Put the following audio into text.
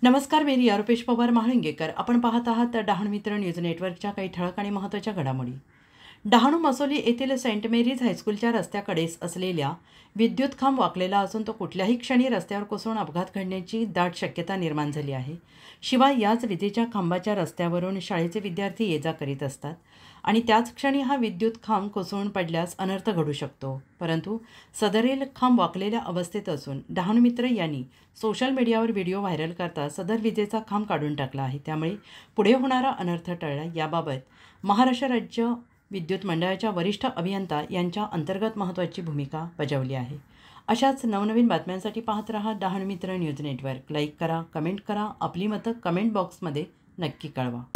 नमस्कार, मी रिया रुपेश पवार महाळंगेकर. आपण पाहत आहात डहाणू मित्र न्यूज नेटवर्कच्या काही ठळक आणि महत्त्वाच्या घडामोडी. डहाणू मसोली येथील सेंट मेरीज हायस्कूलच्या रस्त्याकडेच असलेल्या विद्युत खांब वाकलेला असून तो कुठल्याही क्षणी रस्त्यावर कोसळून अपघात घडण्याची दाट शक्यता निर्माण झाली आहे. शिवाय याच विजेच्या खांबाच्या रस्त्यावरून शाळेचे विद्यार्थी ये जा करीत असतात आणि त्याच क्षणी हा विद्युत खांब कोसळून पडल्यास अनर्थ घडू शकतो. परंतु सदरील खांब वाकलेल्या अवस्थेत असून डहाणू मित्र यांनी सोशल मीडियावर व्हिडिओ व्हायरल करता सदर विजेचा खांब काढून टाकला आहे. त्यामुळे पुढे होणारा अनर्थ टळला. याबाबत महाराष्ट्र राज्य विद्युत मंडळाच्या वरिष्ठ अभियंता यांच्या अंतर्गत महत्त्वाची भूमिका बजावली आहे. अशाच नवनवीन बातम्यांसाठी पाहत रहा डहाणू मित्र न्यूज नेटवर्क. लाईक करा, कमेंट करा, आपली मतं कमेंट बॉक्समध्ये नक्की कळवा.